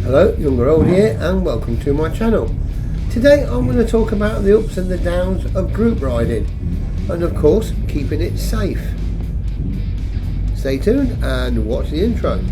Hello, Younger Old here, and welcome to my channel. Today I'm going to talk about the ups and the downs of group riding, and of course keeping it safe. Stay tuned and watch the intro.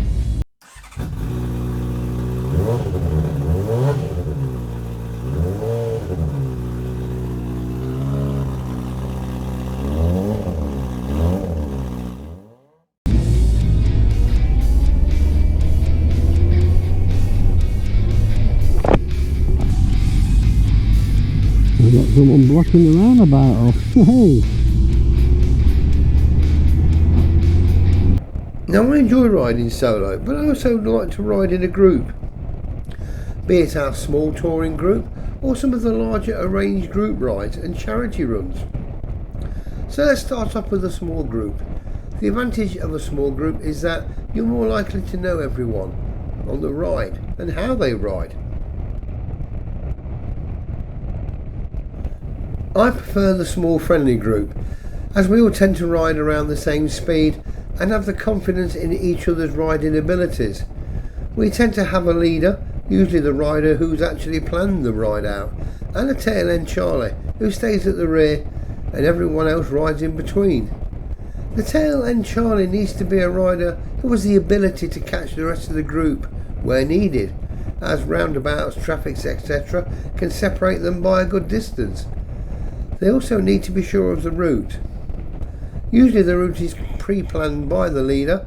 I've got someone blocking the roundabout off. Hey! Now I enjoy riding solo, but I also like to ride in a group, be it our small touring group or some of the larger arranged group rides and charity runs. So let's start off with a small group. The advantage of a small group is that you're more likely to know everyone on the ride and how they ride. I prefer the small friendly group, as we all tend to ride around the same speed and have the confidence in each other's riding abilities. We tend to have a leader, usually the rider who's actually planned the ride out, and a tail end Charlie who stays at the rear and everyone else rides in between. The tail end Charlie needs to be a rider who has the ability to catch the rest of the group where needed, as roundabouts, traffics, etc. can separate them by a good distance. They also need to be sure of the route. Usually the route is pre-planned by the leader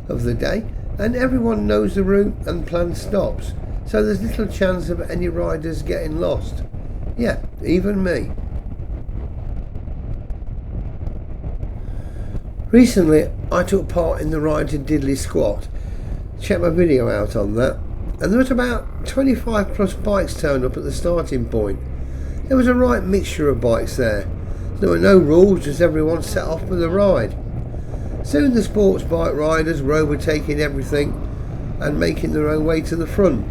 of the day and everyone knows the route and planned stops, so there's little chance of any riders getting lost. Yeah, even me. Recently I took part in the ride to Diddley Squat. Check my video out on that, and there was about 25 plus bikes turned up at the starting point. There was a right mixture of bikes there. There were no rules, just everyone set off for the ride. Soon the sports bike riders were overtaking everything and making their own way to the front.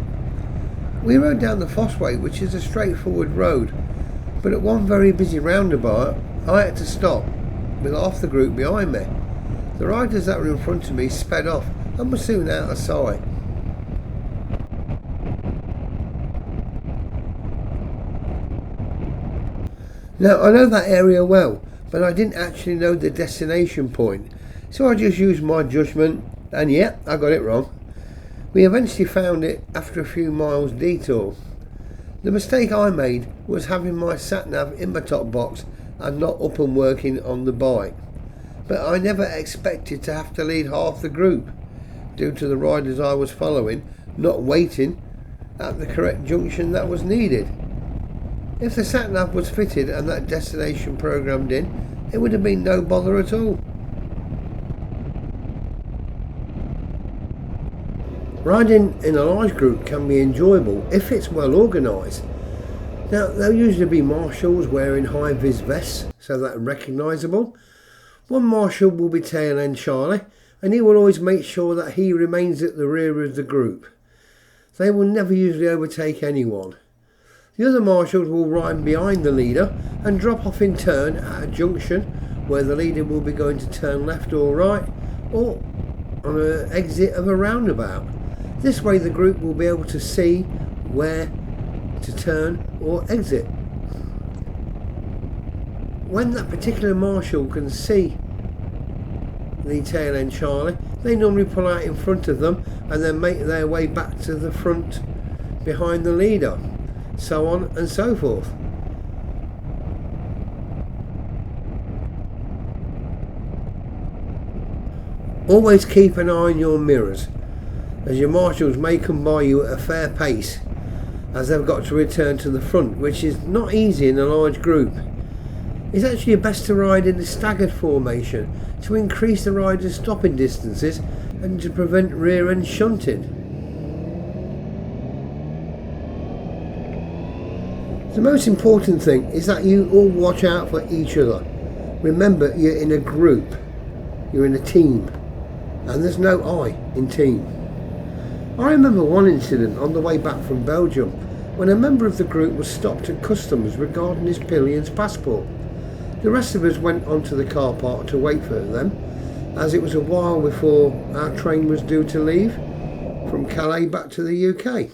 We rode down the Fossway, which is a straightforward road, but at one very busy roundabout I had to stop with half the group behind me. The riders that were in front of me sped off and were soon out of sight. Now I know that area well, but I didn't actually know the destination point, so I just used my judgment, and yeah, I got it wrong. We eventually found it after a few miles detour. The mistake I made was having my sat-nav in my top box and not up and working on the bike, but I never expected to have to lead half the group due to the riders I was following not waiting at the correct junction that was needed. If the sat-nav was fitted and that destination programmed in, it would have been no bother at all. Riding in a large group can be enjoyable if it's well organised. Now there'll usually be marshals wearing high-vis vests so that they're recognisable. One marshal will be tail end Charlie, and he will always make sure that he remains at the rear of the group. They will never usually overtake anyone. The other marshals will ride behind the leader and drop off in turn at a junction where the leader will be going to turn left or right, or on an exit of a roundabout. This way the group will be able to see where to turn or exit. When that particular marshal can see the tail end Charlie, they normally pull out in front of them and then make their way back to the front behind the leader, so on and so forth. Always keep an eye on your mirrors, as your marshals may come by you at a fair pace, as they've got to return to the front, which is not easy in a large group. It's actually best to ride in a staggered formation to increase the rider's stopping distances and to prevent rear end shunting. The most important thing is that you all watch out for each other. Remember, you're in a group, you're in a team, and there's no I in team. I remember one incident on the way back from Belgium when a member of the group was stopped at customs regarding his Pillions passport. The rest of us went onto the car park to wait for them, as it was a while before our train was due to leave. from Calais back to the UK.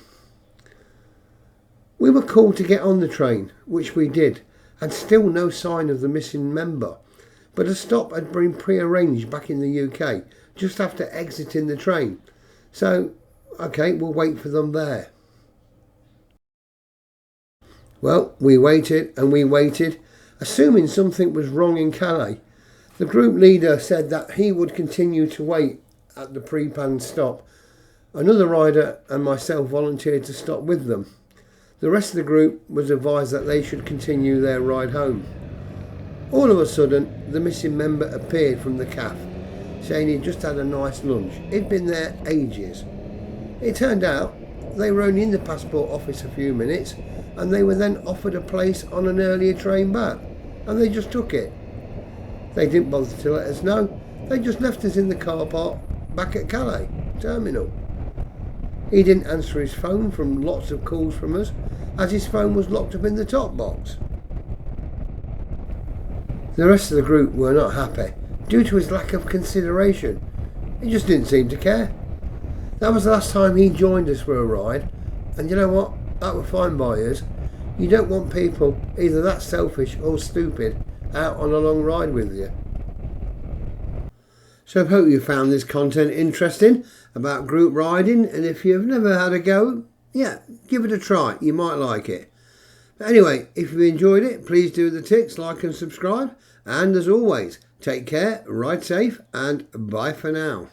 We were called to get on the train, which we did, and still no sign of the missing member. But a stop had been pre-arranged back in the UK, just after exiting the train. So, okay, we'll wait for them there. Well, we waited and we waited, assuming something was wrong in Calais. The group leader said that he would continue to wait at the pre-planned stop. Another rider and myself volunteered to stop with them. The rest of the group was advised that they should continue their ride home. All of a sudden, the missing member appeared from the cafe, saying he'd just had a nice lunch. He'd been there ages. It turned out they were only in the passport office a few minutes, and they were then offered a place on an earlier train back, and they just took it. They didn't bother to let us know. They just left us in the car park back at Calais terminal. He didn't answer his phone from lots of calls from us, as his phone was locked up in the top box. The rest of the group were not happy due to his lack of consideration. He just didn't seem to care. That was the last time he joined us for a ride, and you know what? That were fine by us. You don't want people either that selfish or stupid out on a long ride with you. So I hope you found this content interesting about group riding, and if you've never had a go, yeah, give it a try. You might like it. But anyway, if you enjoyed it, please do the ticks, like and subscribe. And as always, take care, ride safe, and bye for now.